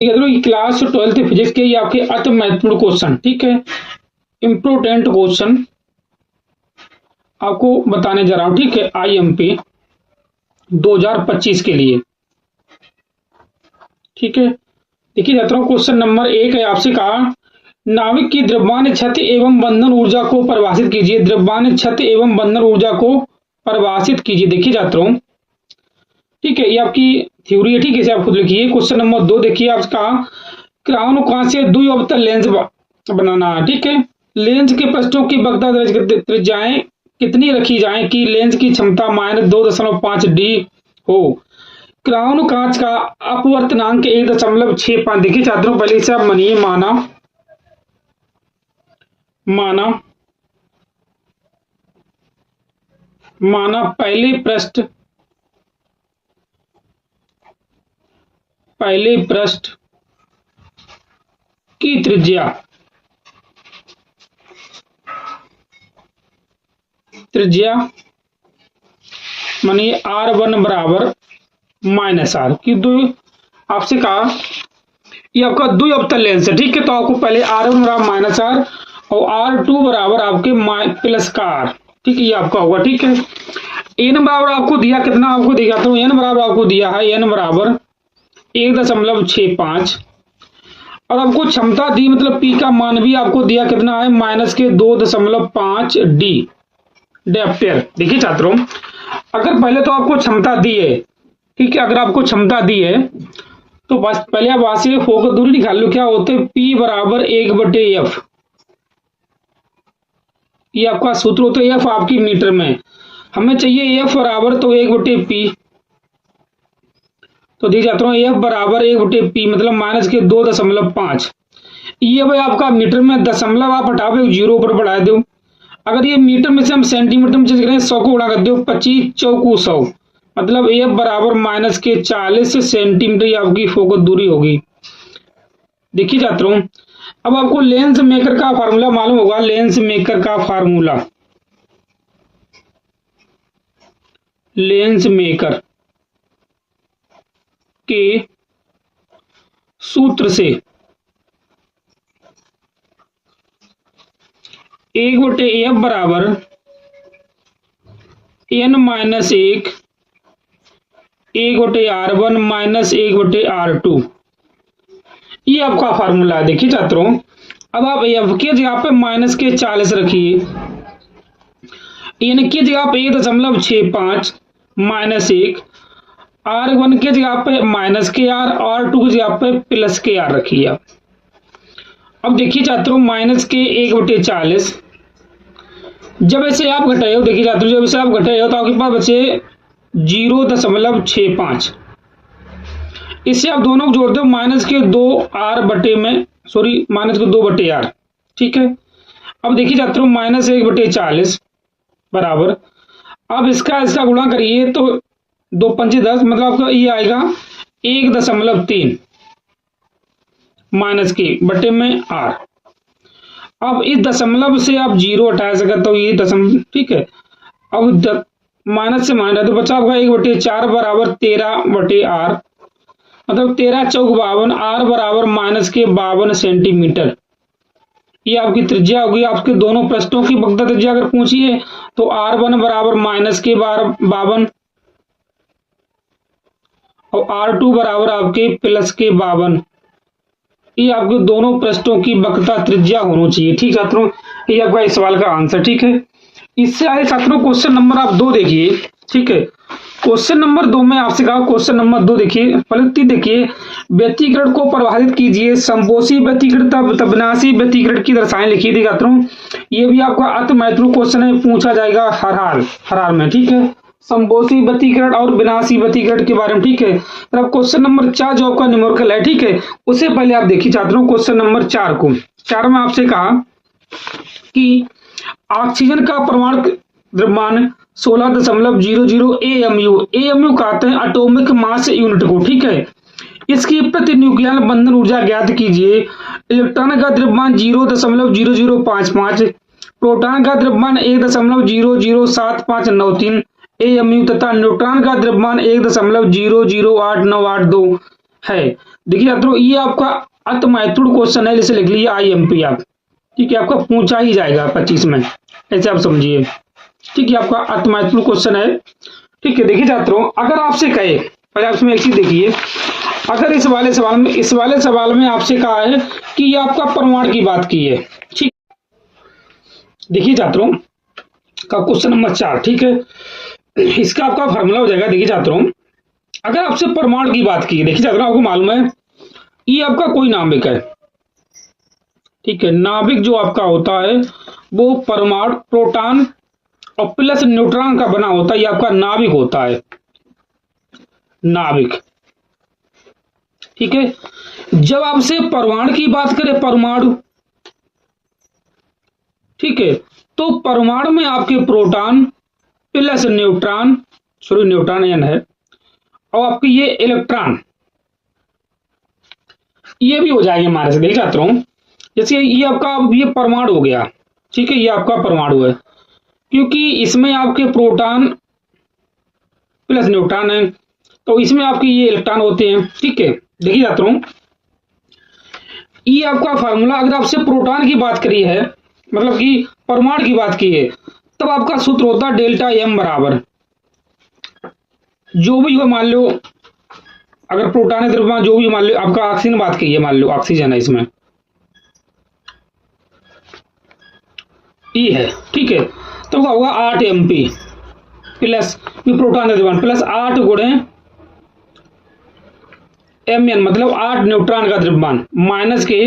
ठीक है, तो क्लास 12th फिजिक्स के ये आपके अति महत्वपूर्ण क्वेश्चन, ठीक है, इम्पोर्टेंट क्वेश्चन आपको बताने जा रहा हूं, ठीक है, IMP 2025 के लिए। ठीक है, देखिए छात्रों, क्वेश्चन नंबर 1 है, आपसे कहा नाविक की द्रव्यमान क्षति एवं बंधन ऊर्जा को परिभाषित कीजिए। द्रव्यमान क्षति एवं बंधन ऊर्जा को परिभाषित कीजिए। देखिए छात्रों, ठीक है, ये आपकी थ्योरी है, ठीक है, इसे आप खुद लिखिए। क्वेश्चन नंबर 2 देखिए, आपका क्राउन कहां से द्वि अवतल लेंस बनाना है। ठीक है, लेंस के पृष्ठों की वक्रता त्रिज्याएं कितनी रखी जाए कि लेंस की क्षमता -2.5 D हो। क्राउन कांच का अपवर्तनांक 1.65। देखिए छात्रों, पहले इसे आप मानिए, माना पहले पृष्ठ की त्रिज्या मानिए R1 बराबर -R की आपसे कहा ये आपका द्वि अवतल लेंस है। ठीक है, तो आपको पहले R1 बराबर -R और R2 बराबर आपके प्लस का R, ठीक है, ये आपका होगा। ठीक है, n बराबर आपको दिया कितना, आपको दिया तो n बराबर आपको दिया है n बराबर 1.65 और आपको क्षमता दी, मतलब P का मान भी आपको दिया कितना है -2.5 D डेप्टर। देखिए छात्रों, अगर पहले तो आपको क्षमता दी है, ठीक है, अगर आपको क्षमता दी है तो बस पहले आप वहां से फोकस दूरी निकाल लो। क्या होते हैं, P बराबर 1/F, ये आपका सूत्र होता है। F आपकी मीटर में, हमें चाहिए F बराबर तो 1/P, तो देखिए छात्रों, F बराबर 1/P मतलब -2.5। ये भाई आपका मीटर में, दशमलव आप हटाओ, 0 पर बढ़ा दो। अगर ये मीटर में से हम सेंटीमीटर में चेंज करें, 100 को उड़ा कर दो, 25 चौकू 100, मतलब F बराबर -40 सेंटीमीटर आपकी फोकस दूरी होगी। देखिए छात्रों, अब आपको लेंस मेकर का फार्मूला मालूम होगा। लेंस मेकर का फार्मूला, लेंस मेकर के सूत्र से 1/F बराबर n -1 1/R1 -1/R2, ये आपका फार्मूला है। देखिए छात्रों, अब आप F की जगह पे -40 रखिए, n की जगह पे 1.65 -1, R1 की जगह पे -KR, R2 की जगह पे +KR रखिए आप। अब देखिए छात्रों, -1/40 जब ऐसे आप घटाए हो, देखिए छात्रों, जब इसे आप घटाए हो तो आपके पास बचे 0.65। इससे आप दोनों को जोड़ दो, -2R। ठीक है, अब देखिए छात्रों, -1/40 बराबर, अब इसका गुणा करिए तो 2 पंचे 10, मतलब आपका ये आएगा 1.3 -K/R। अब इस दशमलव से आप 0 हटा सकते, तो ये दशमलव, ठीक है, अब माइनस से माइनस तो बचा आपका 1/4 बराबर 13/R, मतलब 13 चौक 52, R बराबर -52 सेंटीमीटर, ये आपकी त्रिज्या होगी। आपके दोनों पृष्ठों की वक्रता त्रिज्या अगर पूछी है तो R1 बराबर -52 और R2 बराबर आपके +52, ये आपके दोनों पृष्ठों की वक्रता त्रिज्या होनी चाहिए। ठीक है छात्रों, ये आपका इस सवाल का आंसर। ठीक है, इससे आगे छात्रों क्वेश्चन नंबर आप 2 देखिए। ठीक है, क्वेश्चन नंबर 2 में आपसे कहा, क्वेश्चन नंबर 2 देखिए, फलती देखिए, व्यतिकरण को परिभाषित कीजिए। संपोषी व्यतिकरण, विनाशी व्यतिकरण की दशाएं लिखी थी छात्रों। ये भी आपका अति महत्वपूर्ण क्वेश्चन है, पूछा जाएगा हर हाल में। ठीक है, संपोषी व्यतिकरण और विनाशी व्यतिकरण के बारे में। ठीक है, तो अब क्वेश्चन नंबर 4 जो आपका न्यूमेरिकल है, ठीक है, उससे पहले आप देखिए छात्रों क्वेश्चन नंबर 4 को। 4 में आपसे कहा कि ऑक्सीजन का परमाणु द्रव्यमान 16.00 AMU कहते हैं एटॉमिक मास यूनिट को। ठीक है, इसकी प्रति न्यूक्लियर बंधन ऊर्जा ज्ञात कीजिए। इलेक्ट्रॉन का द्रव्यमान 0.0055, प्रोटॉन का द्रव्यमान 1.007593 AMU तथा न्यूट्रॉन का द्रव्यमान 1.00892 है। देखिए छात्रों, ये आपका अति महत्वपूर्ण क्वेश्चन है, इसे लिख लीजिए IMP आप। ठीक है, आपका पूछा ही जाएगा 25 में, ऐसे आप समझिए। ठीक है, आपका अति महत्वपूर्ण क्वेश्चन है। ठीक है, देखिए छात्रों, अगर आपसे कहे, पहले आप इसमें एक चीज देखिए, अगर इस वाले सवाल में आपसे कहा है कि ये आपका परमाणु की बात की है। ठीक, देखिए छात्रों का क्वेश्चन नंबर 4। ठीक है, इसका आपका फॉर्मूला हो जाएगा। देखिए छात्रों, अगर आपसे परमाणु की बात की है, देखिए छात्रों आपको मालूम है ये आपका कोई नाभिक है। ठीक है, नाभिक जो आपका होता है वो परमाणु, प्रोटॉन और प्लस न्यूट्रॉन का बना होता है, ये आपका नाभिक होता है, नाभिक। ठीक है, जब आपसे परमाणु की बात करें, परमाणु, ठीक है, तो परमाणु में आपके proton plus neutron, sorry neutron N है, और आपके ये इलेक्ट्रॉन, ये भी हो जाएंगे हमारे से। देख जाता हूं, जैसे ये आपका ये परमाणु हो गया। ठीक है, ये आपका परमाणु है, क्योंकि इसमें आपके प्रोटॉन प्लस न्यूट्रॉन है, तो इसमें आपके ये इलेक्ट्रॉन होते हैं। ठीक है, देखिए जाता हूं, ये आपका फार्मूला, अगर आपसे प्रोटॉन की बात करी है, मतलब कि परमाणु की बात की है, तब आपका सूत्र होता है डेल्टा एम बराबर, जो भी हो, मान लो अगर प्रोटॉन है द्रव्यमान, जो भी मान लो आपका ऑक्सीजन बात की है, मान लो ऑक्सीजन है, इसमें ई है। ठीक है, तो क्या होगा 8 MP प्लस प्रोटॉन द्रव्यमान प्लस 8 गुणे Mn, मतलब 8 न्यूट्रॉन का द्रव्यमान, माइनस के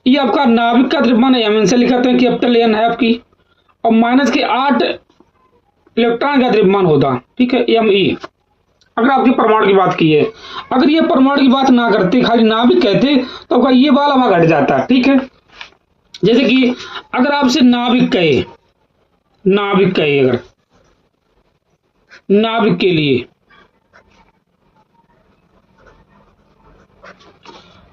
ये आपका नाभिक का द्रव्यमान है, Mn से लिखते हैं, कैपिटल N है आपकी, और माइनस के 8 इलेक्ट्रॉन का द्रव्यमान होता। ठीक है, Me, अगर आपकी परमाणु की बात की है। अगर ये परमाणु की बात ना करते, खाली नाभिक कहते, तो आपका ये वाला वहां घट जाता। ठीक है, जैसे कि अगर आपसे नाभिक कहे, अगर नाभिक के लिए,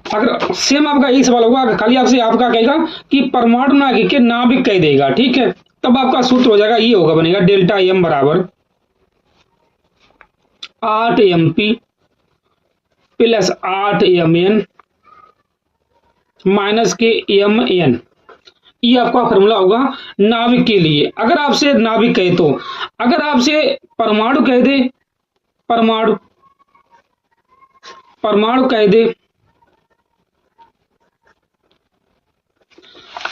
अगर सेम आपका यही सवाल होगा, खाली आपसे आपका कहेगा कि परमाणु ना के नाभिक कह देगा। ठीक है, तब आपका सूत्र हो जाएगा, ये होगा, बनेगा डेल्टा एम बराबर 8 MP प्लस 8 Mn माइनस के Mn, ये आपका फॉर्मूला होगा नाभिक के लिए। अगर आपसे नाभिक कहे तो, अगर आपसे परमाणु कह दे, परमाणु कह दे,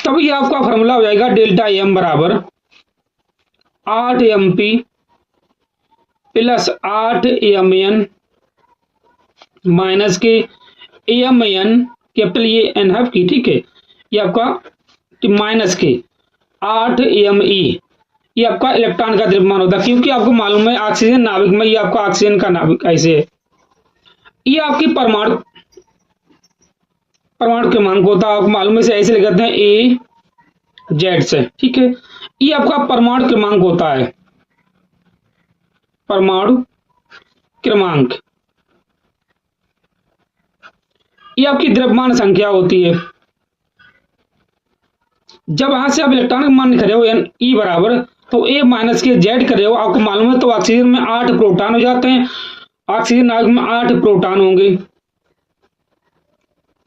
तब ये आपका फॉर्मूला हो जाएगा डेल्टा एम बराबर 8 MP प्लस 8 Mn माइनस के Mn, कैपिटल ये एन है की। ठीक है, ये आपका माइनस के 8 Me, ये आपका इलेक्ट्रॉन का द्रव्यमान होता है, क्योंकि आपको मालूम है ऑक्सीजन नाभिक में, ये आपका ऑक्सीजन का नाभिक ऐसे है। ये आपकी परमाणु क्रमांक होता है, आपको मालूम है, से ऐसे लिखते हैं AZ से। ठीक है, ये आपका परमाणु क्रमांक होता है, परमाणु क्रमांक, ये आपकी द्रव्यमान संख्या होती है। जब वहां से आप इलेक्ट्रॉन का मान लिख रहे हो E बराबर, तो A माइनस के Z कर रहे हो, आपको मालूम है, तो ऑक्सीजन में 8 प्रोटॉन हो जाते हैं, ऑक्सीजन नाभिक में 8 प्रोटॉन होंगे,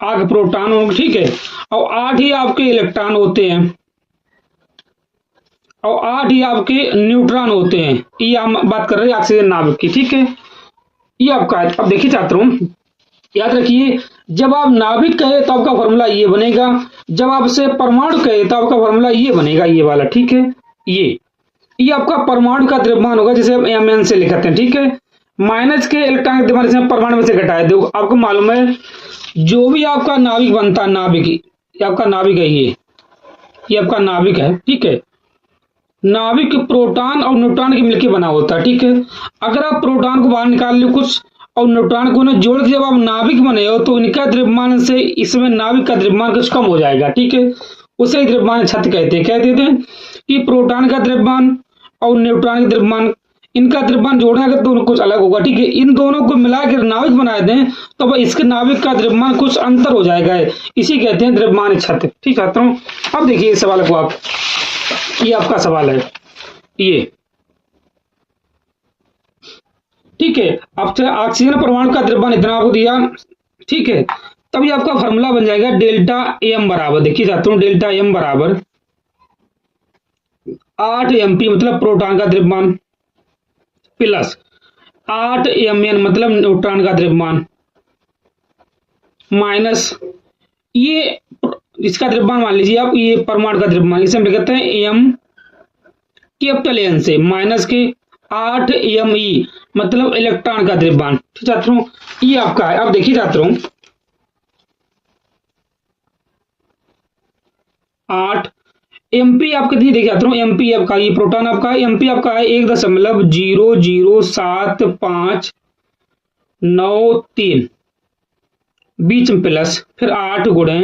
8 प्रोटॉन होंगे। ठीक है, और 8 ही आपके इलेक्ट्रॉन होते हैं, और 8 ही आपके न्यूट्रॉन होते हैं। ये हम बात कर रहे हैं ऑक्सीजन नाभिक की। ठीक है, ये आपका है। अब देखिए छात्रों, याद रखिए, जब आप नाभिक कहे तो आपका फॉर्मूला ये बनेगा, जब आपसे परमाणु कहे तो आपका फॉर्मूला ये बनेगा, ये वाला। ठीक है, ये आपका परमाणु का द्रव्यमान होगा, जिसे Mn से लिखते हैं। ठीक है, माइनस के इलेक्ट्रॉन का द्रव्यमान से परमाणु में से घटाए दो। आपको मालूम है, जो भी आपका नाभिक बनता है, नाभिक, ये आपका नाभिक है, ये आपका नाभिक है। ठीक है, नाभिक प्रोटॉन और न्यूट्रॉन के मिलकर बना होता है। ठीक है, अगर आप प्रोटॉन को बाहर निकाल लो कुछ, और न्यूट्रॉन को ना जोड़ के जब आप नाभिक बने हो, तो इनका द्रव्यमान से इसमें नाभिक का द्रव्यमान कुछ कम हो जाएगा। ठीक है, उसे द्रव्यमान छत कहते हैं कि प्रोटॉन का द्रव्यमान और न्यूट्रॉन का द्रव्यमान, इनका द्रव्यमान जोड़ने का तो कुछ अलग होगा। ठीक है, इन दोनों को मिलाकर नाभिक बना दें, तो भाई इसके नाभिक का द्रव्यमान कुछ अंतर हो जाएगा, इसी कहते हैं द्रव्यमान छत। ठीक है, अब देखिए इस सवाल को आप, ये आपका सवाल है ये। ठीक है, अब ऑक्सीजन परमाणु का द्रव्यमान इतना आपको दिया, ठीक है। तब ये आपका फॉर्मूला बन जाएगा डेल्टा एम बराबर, देखिए छात्रों, डेल्टा एम बराबर 8 MP मतलब प्रोटॉन का द्रव्यमान प्लस 8 Mn मतलब न्यूट्रॉन का द्रव्यमान माइनस ये इसका द्रव्यमान मान लीजिए आप, ये परमाणु का द्रव्यमान, इसे हम लिखते हैं एम कैपिटल एन से माइनस के 8 Me मतलब इलेक्ट्रॉन का द्रव्यमान। ठीक छात्रों, ये आपका है। अब देखिए छात्रों 8 MP आपका देखिए छात्रों, MP आपका ये प्रोटॉन आपका MP आपका है 1.00759 बीच में प्लस फिर 8 गुणे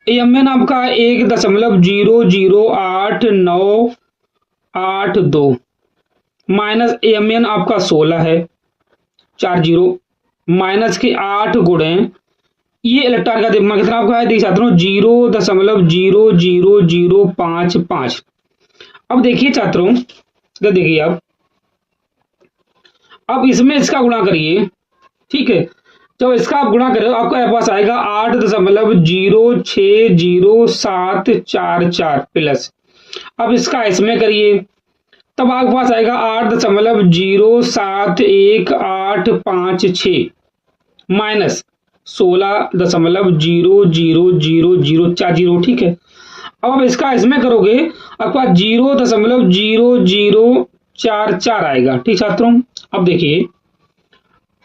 Mn आपका 1.008982 माइनस Mn आपका 16 है 40 माइनस के 8 गुणे ये इलेक्ट्रॉन का द्रव्यमान कितना आपका है, देखिए छात्रों 0.00055। अब देखिए छात्रों, इधर देखिए आप, अब इसमें इसका गुणा करिए। ठीक है, जब इसका आप गुणा करें आपका पास आएगा 8.06044 प्लस, अब इसका इसमें करिए तब आपके पास आएगा 8.07185 माइनस 16.000040। ठीक है, अब इसका इसमें करोगे आपके पास 0.0044 आएगा। ठीक छात्रों, अब देखिए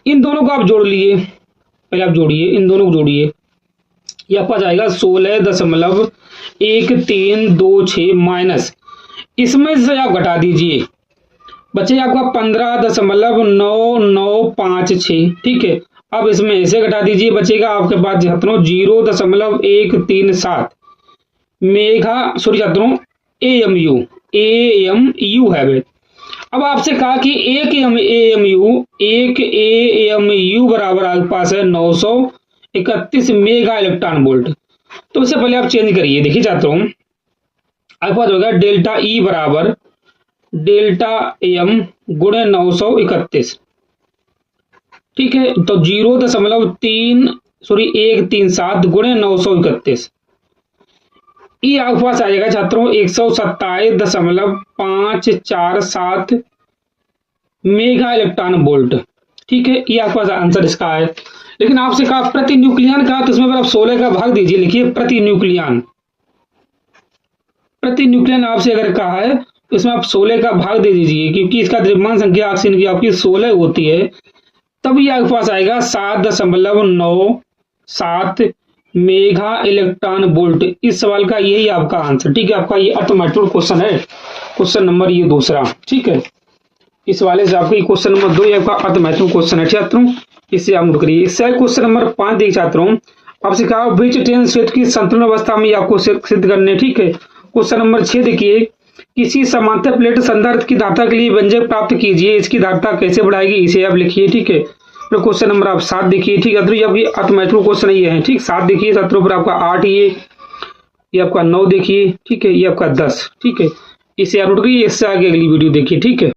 इन दोनों को आप जोड़ लिए, पहले आप जोड़िए, इन दोनों को जोड़िए, ये आपका जाएगा 16.1326 माइनस इसमें से आप घटा दीजिए, बचे आपका 15.9956। ठीक है, अब इसमें ऐसे घटा दीजिए, बचेगा आपके पास छात्रों 0.137 छात्रों AMU है वे। अब आपसे कहा कि एक AMU बराबर आपके पास है 931 मेगा इलेक्ट्रॉन वोल्ट। तो इससे पहले आप चेंज करिए, देखिए छात्रों आपके पास होगा डेल्टा E बराबर डेल्टा M गुणे 931। ठीक है, तो 137 गुणे 931 ये आपके पास आ जाएगा छात्रों 127.547 मेगा इलेक्ट्रॉन वोल्ट। ठीक है, ये आपके पास आंसर इसका है। लेकिन आपसे कहा प्रति न्यूक्लियन का, तो इसमें अगर आप 16 का भाग दीजिए, लिखिए प्रति न्यूक्लियन आपसे अगर कहा है तो इसमें आप 16 का भाग दे दीजिए, क्योंकि इसका द्रव्यमान संख्या ऑक्सीजन की आपकी 16 होती है, तभी आपके पास आएगा 7.97 मेगा इलेक्ट्रॉन वोल्ट। इस सवाल का यही आपका आंसर। ठीक है, आपका ये अति महत्वपूर्ण क्वेश्चन है, क्वेश्चन नंबर ये दूसरा। ठीक है, इस वाले से आपका क्वेश्चन नंबर 2 आपका अति महत्वपूर्ण क्वेश्चन है छात्रों, इससे आप नोट करिए। इससे क्वेश्चन नंबर 5 देखिए छात्रों, आपसे कहा बीच ट्रेन क्षेत्र की संतुलन अवस्था में आपको सिद्ध करने। ठीक है, क्वेश्चन नंबर 6 देखिए, किसी समांतर प्लेट संधारित्र की धारिता के लिए व्यंजक प्राप्त कीजिए, इसकी धारिता कैसे बढ़ाएगी, इसे आप लिखिए। ठीक है, फिर क्वेश्चन नंबर आप 7 देखिए। ठीक है, तो ये आपकी अति महत्वपूर्ण क्वेश्चन ये है। ठीक, 7 देखिए छात्रों, पर आपका 8 ये आपका 9 देखिए। ठीक है, ये आपका 10। ठीक है, इसे आप नोट करिए, इससे आगे अगली वीडियो देखिए। ठीक है।